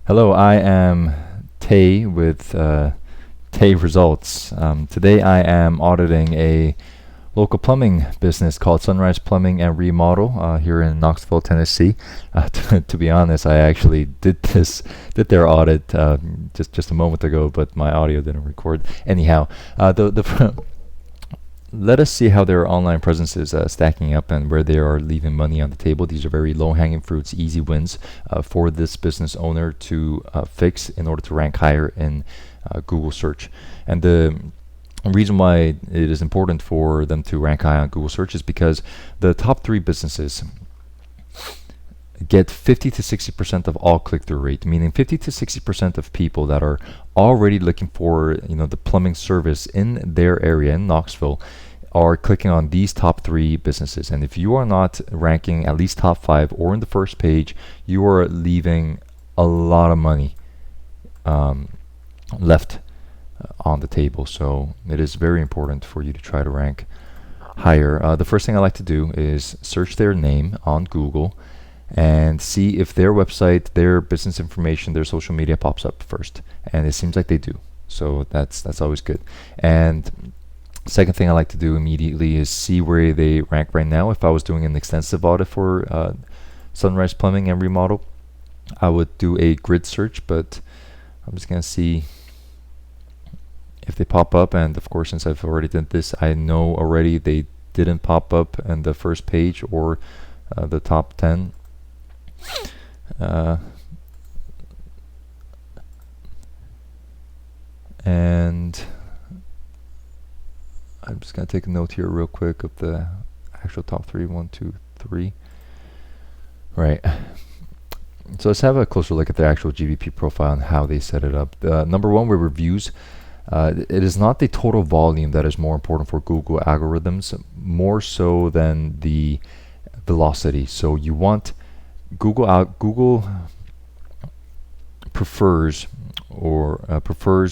Hello, I am Tay with Tay Results. Today I am auditing a local plumbing business called Sunrise Plumbing and Remodel here in Knoxville, Tennessee. To be honest, I actually did their audit just a moment ago, but my audio didn't record. Anyhow, let us see how their online presence is stacking up and where they are leaving money on the table. These are very low-hanging fruits, easy wins for this business owner to fix in order to rank higher in Google search. And the reason why it is important for them to rank high on Google search is because the top three businesses get 50 to 60% of all click-through rate, meaning 50 to 60% of people that are already looking for the plumbing service in their area in Knoxville are clicking on these top three businesses. And if you are not ranking at least top 5 or in the first page, you are leaving a lot of money left on the table. So it is very important for you to try to rank higher. The first thing I like to do is search their name on Google and see if their website, their business information, their social media pops up first. And it seems like they do. So that's always good. And second thing I like to do immediately is see where they rank right now. If I was doing an extensive audit for Sunrise Plumbing and Remodel, I would do a grid search, but I'm just going to see if they pop up. And of course, since I've already done this, I know already they didn't pop up in the first page or the top 10. And I'm just going to take a note here real quick of the actual top 3. 1, 2, 3. Right. So let's have a closer look at their actual GBP profile and how they set it up. Number 1 were reviews. It is not the total volume that is more important for Google algorithms, more so than the velocity. So you want Google prefers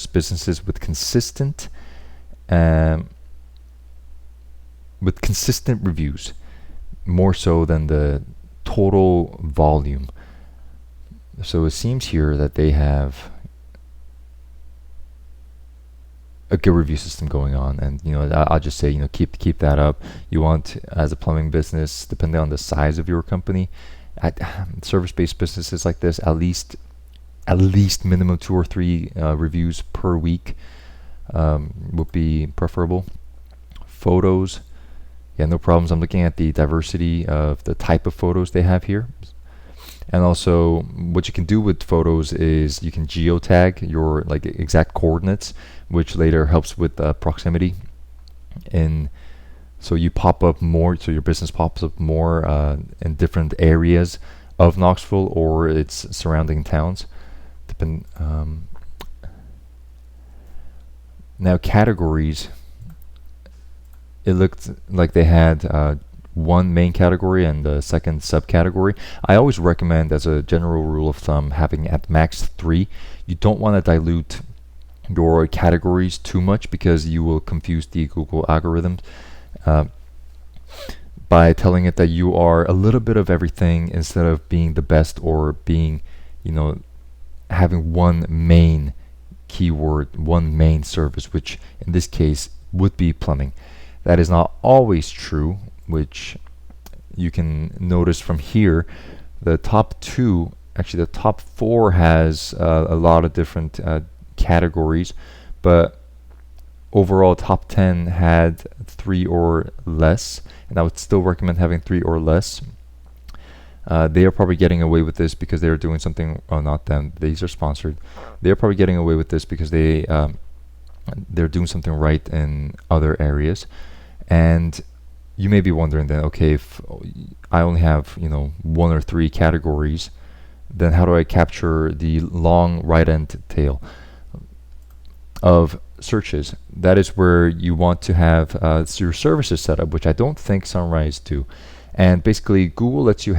businesses with consistent reviews, more so than the total volume. So it seems here that they have a good review system going on, and I'll just say keep that up. You want, as a plumbing business, depending on the size of your company, at service-based businesses like this, at least minimum 2 or 3 reviews per week would be preferable. Photos, yeah, no problems. I'm looking at the diversity of the type of photos they have here. And also, what you can do with photos is you can geotag your exact coordinates, which later helps with proximity. And so you pop up more, so your business pops up more in different areas of Knoxville or its surrounding towns. Now, categories. It looked like they had one main category and the second subcategory. I always recommend, as a general rule of thumb, having at max 3. You don't want to dilute your categories too much because you will confuse the Google algorithms by telling it that you are a little bit of everything instead of being the best or being, having one main keyword, one main service, which in this case would be plumbing. That is not always true, which you can notice from here. The top 2, actually the top 4 has a lot of different categories, but overall top 10 had 3 or less, and I would still recommend having 3 or less. They are probably getting away with this because they are doing something. Oh, not them. These are sponsored. They are probably getting away with this because they're doing something right in other areas. And you may be wondering then, okay, if I only have 1 or 3 categories, then how do I capture the long right end tail of searches? That is where you want to have your services set up, which I don't think Sunrise do. And basically, Google lets you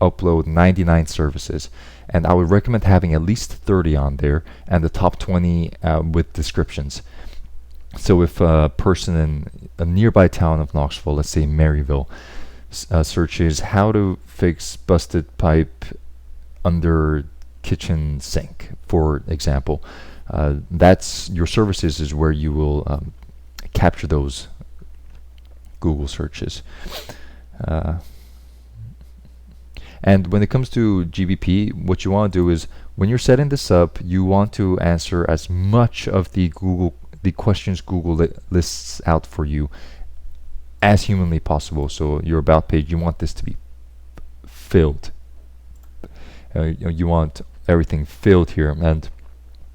upload 99 services, and I would recommend having at least 30 on there, and the top 20 with descriptions. So if a person in a nearby town of Knoxville, let's say Maryville, searches how to fix busted pipe under kitchen sink, for example. That's your services is where you will capture those Google searches. And when it comes to GBP, what you want to do is when you're setting this up, you want to answer as much of the questions Google lists out for you as humanly possible. So your about page, you want this to be filled. You want everything filled here. And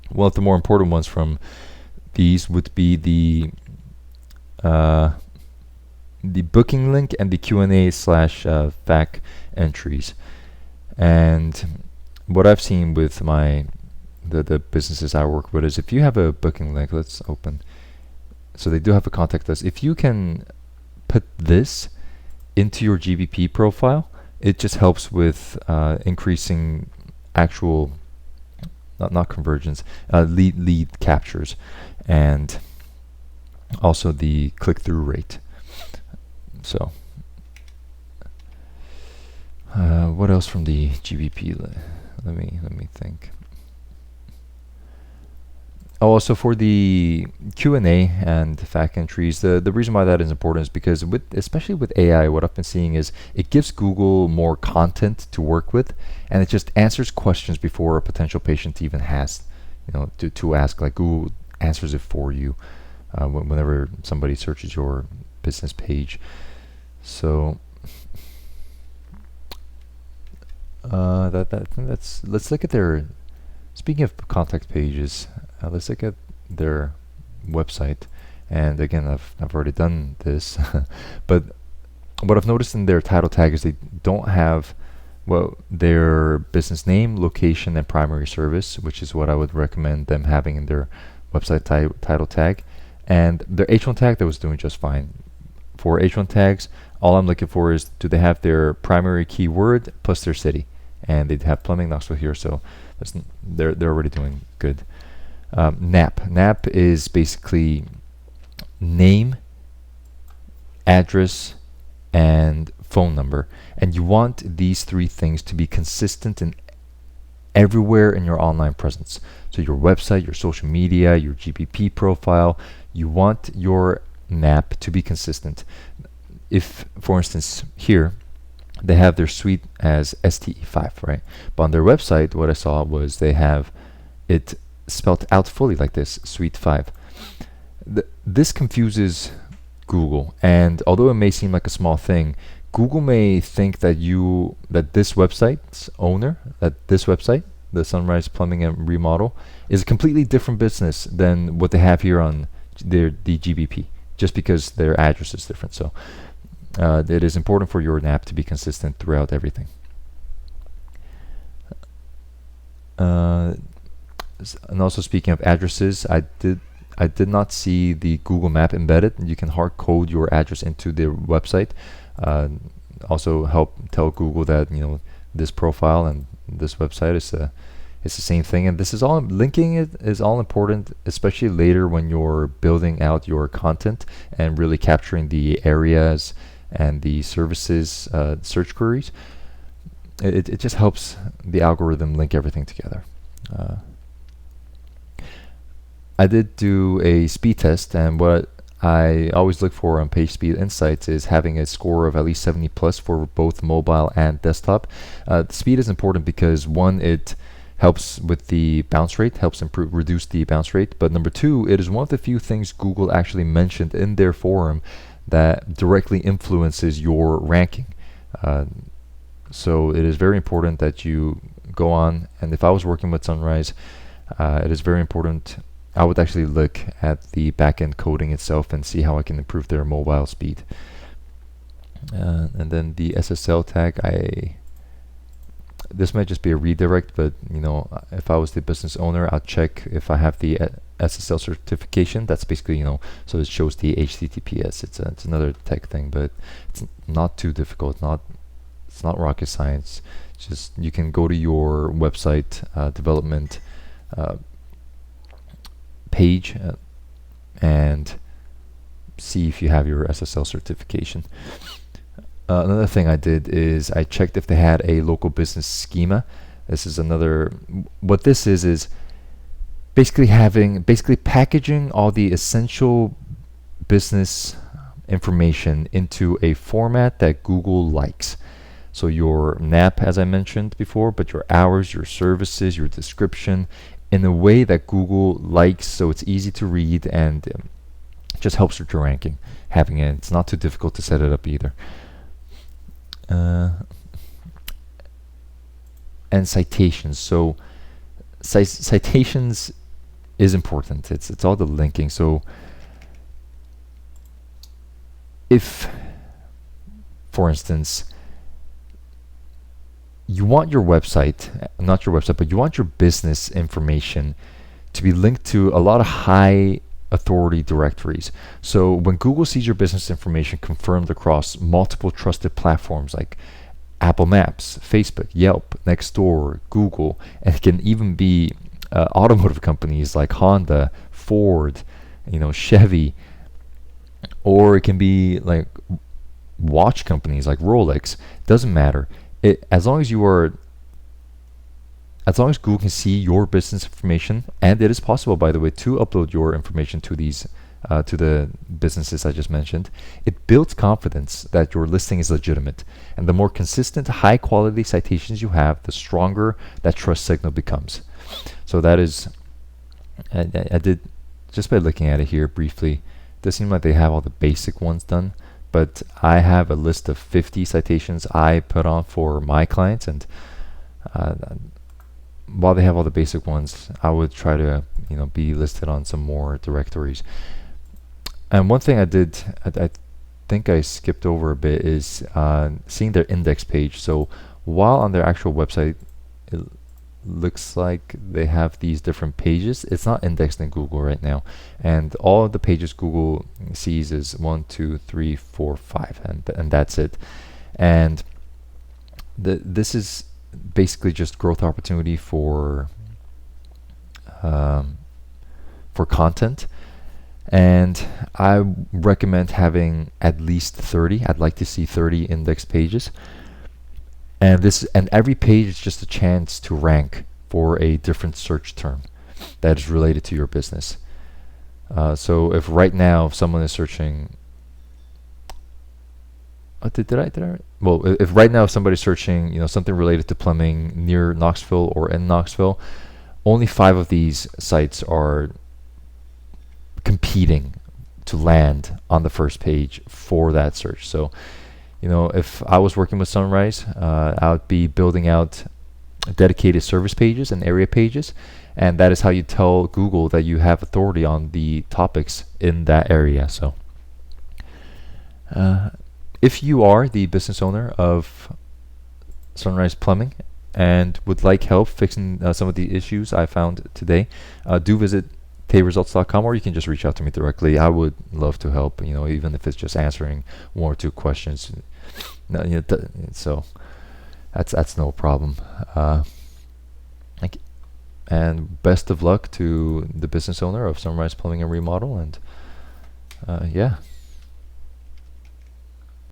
one of the more important ones from these would be the booking link and the Q&A slash FAQ entries. And what I've seen with the businesses I work with is if you have a booking link, let's open. So they do have a contact us. If you can put this into your GBP profile, it just helps with increasing actual, not conversions, lead captures, and also the click-through rate. So, what else from the GBP? Let me think. Oh, also for the Q&A and FAQ entries, the reason why that is important is because especially with AI, what I've been seeing is it gives Google more content to work with, and it just answers questions before a potential patient even has, to ask. Like Google answers it for you whenever somebody searches your business page. So let's look at their. Speaking of contact pages, let's look at their website. And again, I've already done this, but what I've noticed in their title tag is they don't have their business name, location, and primary service, which is what I would recommend them having in their website title tag. And their H1 tag, that was doing just fine. For H1 tags, all I'm looking for is do they have their primary keyword plus their city, and they'd have plumbing Knoxville here, so they're already doing good. NAP is basically name, address, and phone number, and you want these three things to be consistent in everywhere in your online presence. So your website, your social media, your GBP profile, you want your NAP to be consistent. If, for instance, here they have their suite as STE5, right? But on their website, what I saw was they have it spelled out fully like this, Suite 5. This confuses Google, and although it may seem like a small thing, Google may think that this website's owner, that this website, the Sunrise Plumbing and Remodel, is a completely different business than what they have here on the GBP, just because their address is different. So it is important for your NAP to be consistent throughout everything. And also, speaking of addresses, I did not see the Google Map embedded. You can hard code your address into the website. Also help tell Google that this profile and this website is it's the same thing, and this is all linking. It is all important, especially later when you're building out your content and really capturing the areas and the services search queries. It just helps the algorithm link everything together. I did do a speed test, and what I always look for on Page Speed Insights is having a score of at least 70 plus for both mobile and desktop. Speed is important because one, it helps with the bounce rate, helps reduce the bounce rate. But number two, it is one of the few things Google actually mentioned in their forum that directly influences your ranking. So it is very important that you go on, and if I was working with Sunrise, it is very important. I would actually look at the backend coding itself and see how I can improve their mobile speed. And then the SSL tag, this might just be a redirect, but if I was the business owner, I'd check if I have the SSL certification. That's basically so it shows the HTTPS. It's another tech thing, but it's not too difficult. It's not rocket science. Just you can go to your website development page and see if you have your SSL certification. Another thing I did is I checked if they had a local business schema. This is another. What this is basically packaging all the essential business information into a format that Google likes. So your NAP, as I mentioned before, but your hours, your services, your description, in a way that Google likes, so it's easy to read and just helps with your ranking. Having it, it's not too difficult to set it up either. And citations. So citations is important. It's all the linking. So if, for instance, you want your website, not your website, but you want your business information to be linked to a lot of high authority directories. So when Google sees your business information confirmed across multiple trusted platforms like Apple Maps, Facebook, Yelp, Nextdoor, Google, and it can even be automotive companies like Honda, Ford, Chevy, or it can be like watch companies like Rolex. Doesn't matter. As long as Google can see your business information, and it is possible, by the way, to upload your information to these to the businesses I just mentioned, it builds confidence that your listing is legitimate. And the more consistent, high quality citations you have, the stronger that trust signal becomes. So that is, I did, just by looking at it here briefly, it does seem like they have all the basic ones done. But I have a list of 50 citations I put on for my clients, and while they have all the basic ones, I would try to be listed on some more directories. And one thing I think I skipped over a bit is seeing their index page. So while on their actual website, it looks like they have these different pages. It's not indexed in Google right now, and all of the pages Google sees is 1, 2, 3, 4, 5, and that's it. And this is basically just growth opportunity for content, and I recommend having at least 30. I'd like to see 30 index pages. And every page is just a chance to rank for a different search term that is related to your business. So if right now someone is searching, if right now somebody's searching, something related to plumbing near Knoxville or in Knoxville, only 5 of these sites are competing to land on the first page for that search. So if I was working with Sunrise, I would be building out dedicated service pages and area pages, and that is how you tell Google that you have authority on the topics in that area. So if you are the business owner of Sunrise Plumbing and would like help fixing some of the issues I found today, do visit tayresults.com, or you can just reach out to me directly. I would love to help, even if it's just answering 1 or 2 questions. So that's no problem. And best of luck to the business owner of Sunrise Plumbing and Remodel. And yeah.